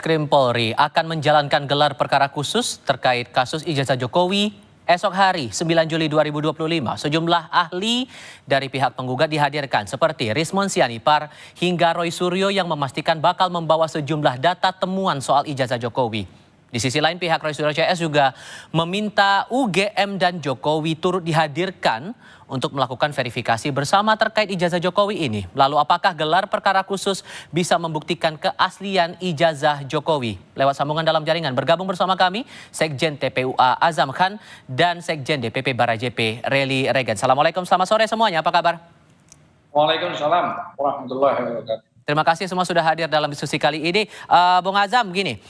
Bareskrim Polri akan menjalankan gelar perkara khusus terkait kasus ijazah Jokowi esok hari 9 Juli 2025. Sejumlah ahli dari pihak penggugat dihadirkan seperti Rismon Sianipar hingga Roy Suryo yang memastikan bakal membawa sejumlah data temuan soal ijazah Jokowi. Di sisi lain pihak Roy Suryo CS juga meminta UGM dan Jokowi turut dihadirkan untuk melakukan verifikasi bersama terkait ijazah Jokowi ini. Lalu apakah gelar perkara khusus bisa membuktikan keaslian ijazah Jokowi? Lewat sambungan dalam jaringan bergabung bersama kami Sekjen TPUA Azam Khan dan Sekjen DPP Barajepe Reli Regan. Assalamualaikum, selamat sore semuanya, apa kabar? Waalaikumsalam warahmatullahi wabarakatuh. Terima kasih semua sudah hadir dalam diskusi kali ini. Bung Azam, gini,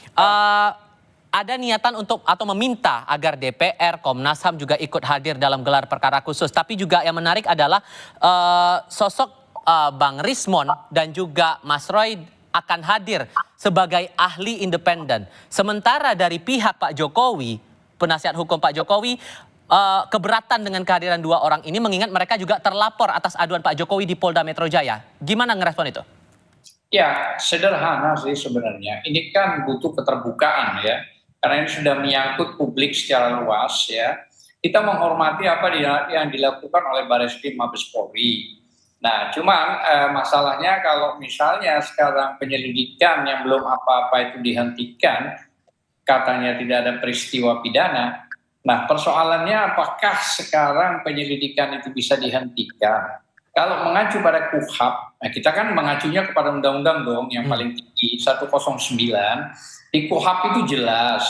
ada niatan untuk atau meminta agar DPR, Komnas HAM juga ikut hadir dalam gelar perkara khusus. Tapi juga yang menarik adalah sosok Bang Rismon dan juga Mas Roy akan hadir sebagai ahli independen. Sementara dari pihak Pak Jokowi, penasihat hukum Pak Jokowi, keberatan dengan kehadiran dua orang ini mengingat mereka juga terlapor atas aduan Pak Jokowi di Polda Metro Jaya. Gimana ngerespon itu? Ya, sederhana sih sebenarnya. Ini kan butuh keterbukaan ya. Karena ini sudah menyangkut publik secara luas ya. Kita menghormati apa yang dilakukan oleh Bareskrim Mabes Polri. Nah, cuman masalahnya kalau misalnya sekarang penyelidikan yang belum apa-apa itu dihentikan, katanya tidak ada peristiwa pidana. Nah, persoalannya apakah sekarang penyelidikan itu bisa dihentikan? Kalau mengacu pada KUHP, nah kita kan mengacunya kepada undang-undang dong yang paling tinggi 109. Di KUHP itu jelas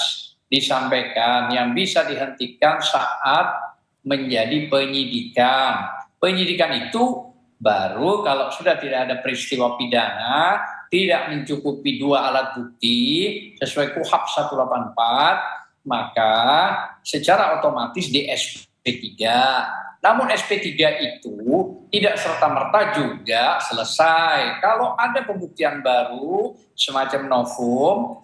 disampaikan yang bisa dihentikan saat menjadi penyidikan. Penyidikan itu baru kalau sudah tidak ada peristiwa pidana, tidak mencukupi dua alat bukti sesuai KUHP 184, maka secara otomatis di SP3. Namun SP3 itu tidak serta-merta juga selesai. Kalau ada pembuktian baru semacam novum,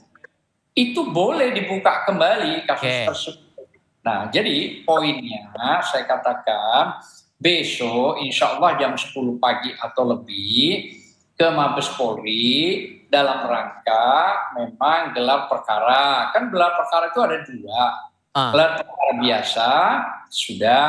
itu boleh dibuka kembali kasus tersebut. Nah, jadi poinnya saya katakan besok insya Allah jam 10 pagi atau lebih ke Mabes Polri dalam rangka memang gelar perkara. Kan gelar perkara itu ada dua. Gelar perkara biasa sudah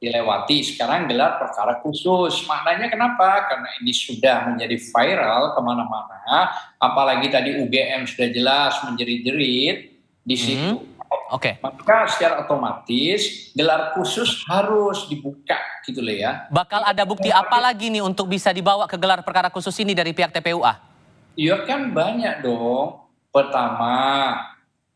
dilewati, sekarang gelar perkara khusus. Maknanya kenapa? Karena ini sudah menjadi viral kemana-mana, apalagi tadi UGM sudah jelas menjerit-jerit di situ. Maka secara otomatis gelar khusus harus dibuka gitu loh ya. Bakal ada bukti apa lagi nih untuk bisa dibawa ke gelar perkara khusus ini dari pihak TPUA? Iya kan banyak dong. Pertama,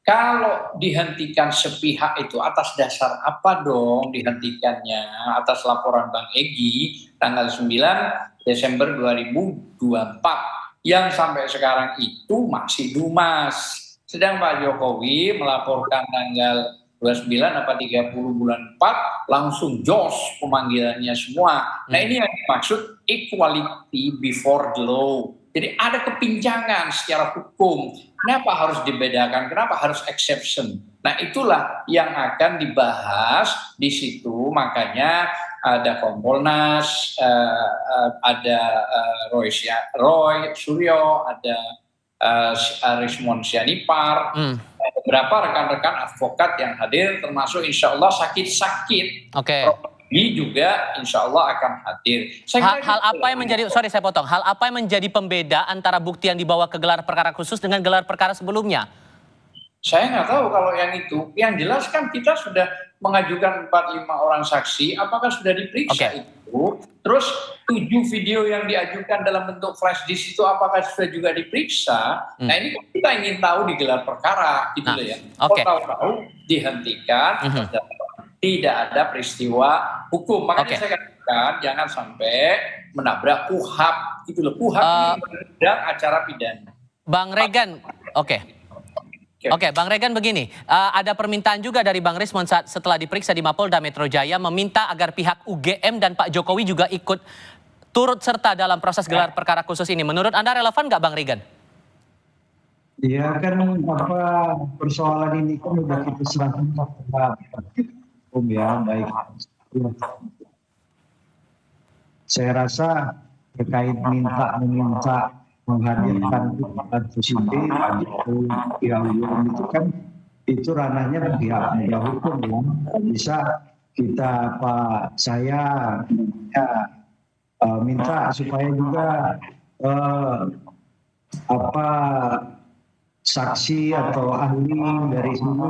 kalau dihentikan sepihak itu atas dasar apa dong dihentikannya? Atas laporan Bang Egy tanggal 9 Desember 2024 yang sampai sekarang itu masih dumas. Sedang Pak Jokowi melaporkan tanggal 29 apa 30 bulan 4 langsung jos pemanggilannya semua. Nah ini yang dimaksud equality before the law. Jadi ada kepinjangan secara hukum. Kenapa harus dibedakan? Kenapa harus exception? Nah itulah yang akan dibahas di situ. Makanya ada Kompolnas, ada Roy Suryo, ada Rismon Sianipar, beberapa rekan-rekan advokat yang hadir, termasuk insya Allah sakit-sakit. Ini juga insya Allah akan hadir. Hal apa yang menjadi, sorry saya potong, hal apa yang menjadi pembeda antara bukti yang dibawa ke gelar perkara khusus dengan gelar perkara sebelumnya? Saya nggak tahu kalau yang itu. Yang jelas kan kita sudah mengajukan 4-5 orang saksi, apakah sudah diperiksa itu? Terus 7 video yang diajukan dalam bentuk flash disk itu apakah sudah juga diperiksa? Nah ini kita ingin tahu di gelar perkara gitu loh ya. Tahu-tahu dihentikan, tidak ada peristiwa hukum. Makanya saya katakan jangan sampai menabrak KUHP gitu loh. KUHP ini undang acara pidana. Bang Regan, Bang Regan begini, ada permintaan juga dari Bang Rismon setelah diperiksa di Mapolda Metro Jaya meminta agar pihak UGM dan Pak Jokowi juga ikut turut serta dalam proses gelar perkara khusus ini. Menurut Anda relevan nggak Bang Regan? Ya kan persoalan ini kan sudah kita serahkan kepada hukum ya, baik. Saya rasa terkait meminta menghadirkan pihak positif, pihak itu kan itu ranahnya pihak penegak hukum ya. Bisa kita saya ya, minta supaya juga apa saksi atau ahli dari sini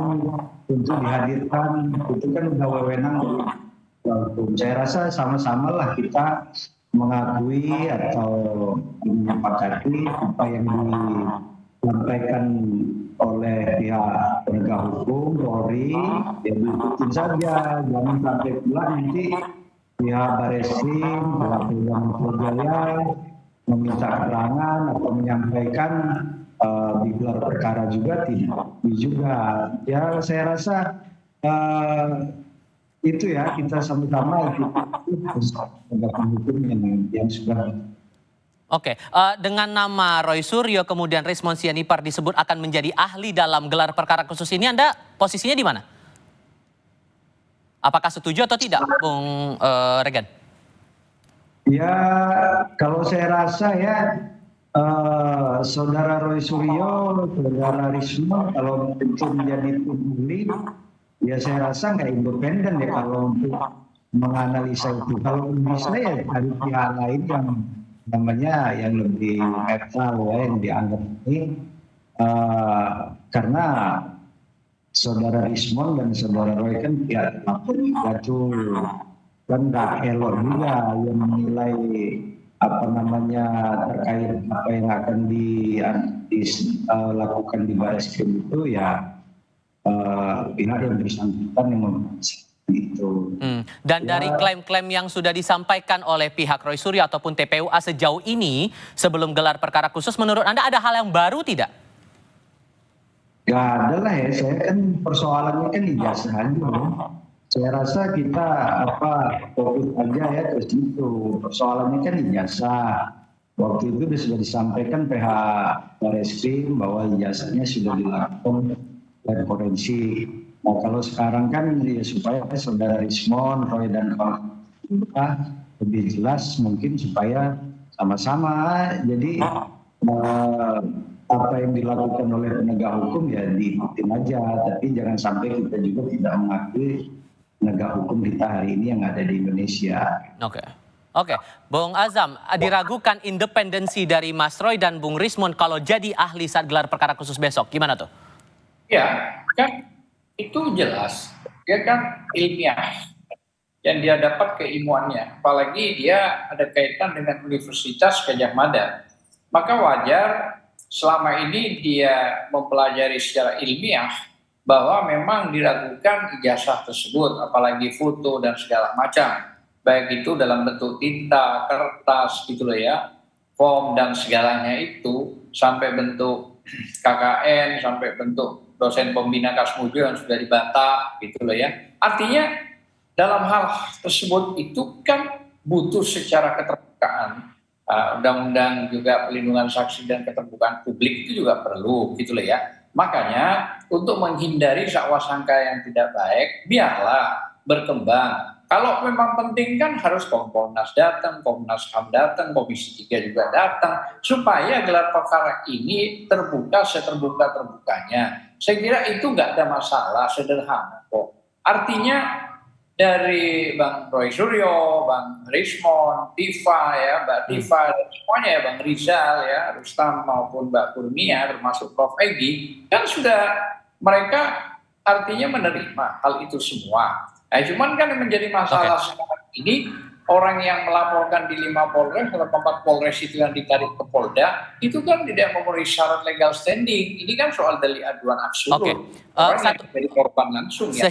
untuk dihadirkan, itu kan udah wewenang dari hukum. Saya rasa sama-sama lah kita mengakui atau menyepakati apa yang disampaikan oleh pihak penegak hukum, Polri, ya diikutin saja, jangan sampai pula nanti pihak Bareskrim, pihak Polda Metro Jaya meminta keterangan atau menyampaikan di gelar perkara juga juga. Ya saya rasa itu ya kita sama-sama penegakan hukum yang sudah. Oke, dengan nama Roy Suryo kemudian Rismon Sianipar disebut akan menjadi ahli dalam gelar perkara khusus ini, Anda posisinya di mana? Apakah setuju atau tidak, Bung Regan? Ya, kalau saya rasa ya Saudara Roy Suryo, Saudara Rismon kalau itu menjadi ahli, ya saya rasa nggak independen ya kalau untuk menganalisa itu. Kalau bisa ya dari pihak lain yang namanya yang lebih netral ya, yang dianggap ini karena Saudara Rismon dan Saudara Roy kan pihak lapor itu kan nggak elok juga yang menilai apa namanya terkait apa yang akan dilakukan di Bareskrim itu ya pihak yang bersangkutan yang memaksa itu. Dan dari klaim-klaim yang sudah disampaikan oleh pihak Roy Suryo ataupun TPUA sejauh ini sebelum gelar perkara khusus, menurut Anda ada hal yang baru tidak? Ya ada lah ya, saya kan persoalannya kan ijazah aja. Saya rasa kita fokus aja ya ke situ. Persoalannya kan ijazah. Waktu itu sudah disampaikan pihak Bareskrim bahwa ijazahnya sudah dilakukan dan forensik. Nah kalau sekarang kan ya supaya Saudara Rismon, Roy dan kawan lebih jelas mungkin supaya sama-sama jadi apa yang dilakukan oleh penegak hukum ya diikutin aja, tapi jangan sampai kita juga tidak mengakui penegak hukum kita hari ini yang ada di Indonesia. Oke, Bung Azam, diragukan independensi dari Mas Roy dan Bung Rismon kalau jadi ahli saat gelar perkara khusus besok, gimana tuh? Ya, kan itu jelas, dia kan ilmiah yang dia dapat keilmuannya, apalagi dia ada kaitan dengan Universitas Gadjah Mada, maka wajar selama ini dia mempelajari secara ilmiah bahwa memang diragukan ijazah tersebut, apalagi foto dan segala macam, baik itu dalam bentuk tinta, kertas gitu loh ya, form dan segalanya itu, sampai bentuk KKN, sampai bentuk dosen pembina Kasmujo yang sudah dibantah gitu loh ya. Artinya dalam hal tersebut itu kan butuh secara keterbukaan. Undang-undang juga pelindungan saksi dan keterbukaan publik itu juga perlu gitu loh ya. Makanya untuk menghindari sakwasangka yang tidak baik, biarlah berkembang. Kalau memang penting kan harus Kompolnas datang, Komnas HAM datang, Komisi 3 juga datang, supaya gelar perkara ini terbuka seterbuka-terbukanya. Saya kira itu nggak ada masalah, sederhana kok. Artinya dari Bang Roy Suryo, Bang Rismon, Tifa ya, Mbak Tifa, dan semuanya ya, Bang Rizal ya, Rustam maupun Mbak Kurnia, termasuk Prof. Egi, kan sudah mereka artinya menerima hal itu semua. Nah, cuman kan yang menjadi masalah sekarang ini, orang yang melaporkan di 5 Polres atau 4 Polres itu yang ditarik ke Polda, itu kan tidak memenuhi syarat legal standing. Ini kan soal delik aduan absolut. Orang yang jadi korban langsung ya.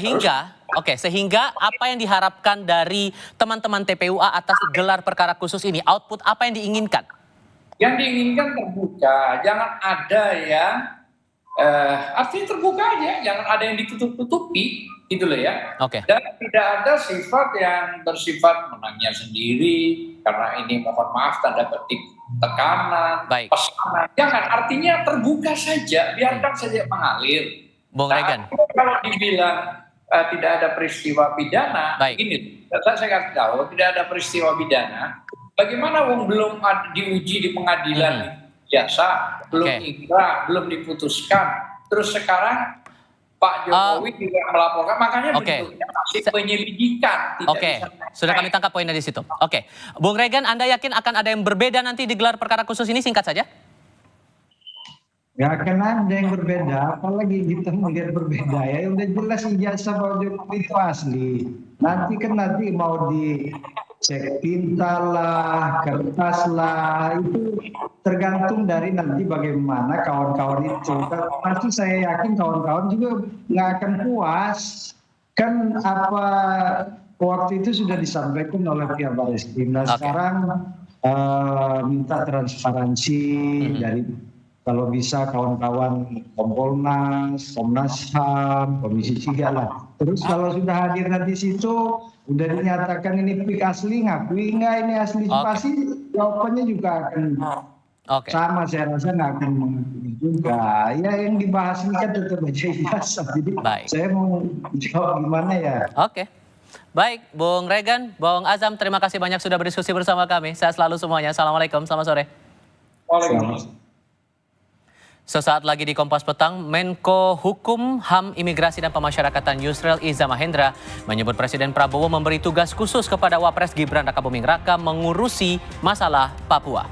Sehingga apa yang diharapkan dari teman-teman TPUA atas gelar perkara khusus ini? Output apa yang diinginkan? Yang diinginkan terbuka, jangan ada yang artinya terbuka aja, jangan ada yang ditutup-tutupi gitu loh ya. Dan tidak ada sifat yang bersifat menangnya sendiri karena ini mohon maaf tanda petik tekanan, pesanan. Jangan, artinya terbuka saja, biarkan saja mengalir. Bung Regan. Kalau dibilang tidak ada peristiwa pidana, ini saya kasih tahu tidak ada peristiwa pidana. Bagaimana wong belum diuji di pengadilan biasa, belum Oke. inkrah, belum diputuskan. Terus sekarang Pak Jokowi juga melaporkan, makanya Oke. bentuknya masih penyelidikan. Tidak Oke, bisa sudah kami tangkap poinnya di situ. Oke, Bung Regan, Anda yakin akan ada yang berbeda nanti di gelar perkara khusus ini? Singkat saja. Nggak akan ada yang berbeda, apalagi kita melihat berbeda ya. Udah jelas ijazah Pak Jokowi itu asli. Nanti mau dicek tinta lah, kertas lah, itu tergantung dari nanti bagaimana kawan-kawan itu. Pasti saya yakin kawan-kawan juga nggak akan puas. Kan apa waktu itu sudah disampaikan oleh pihak Barreskrim. Nah Oke. sekarang minta transparansi dari kalau bisa kawan-kawan Kompolnas, Komnas HAM, Komisi 3 lah. Terus kalau sudah hadir nanti situ, udah dinyatakan ini pik asli, ngakui nggak ini asli, Oke. pasti jawabannya juga akan Oke. sama, saya rasa nggak akan mengakui juga. Ya yang dibahas ini kan tetap aja ijazah. Jadi Baik. saya mau jawab gimana ya. Oke. Baik, Bung Regan, Bung Azam, terima kasih banyak sudah berdiskusi bersama kami. Sehat selalu semuanya. Assalamualaikum, selamat sore. Waalaikumsalam. Sesaat lagi di Kompas Petang, Menko Hukum, HAM, Imigrasi dan Pemasyarakatan Yusril Iza Mahendra menyebut Presiden Prabowo memberi tugas khusus kepada Wapres Gibran Rakabuming Raka mengurusi masalah Papua.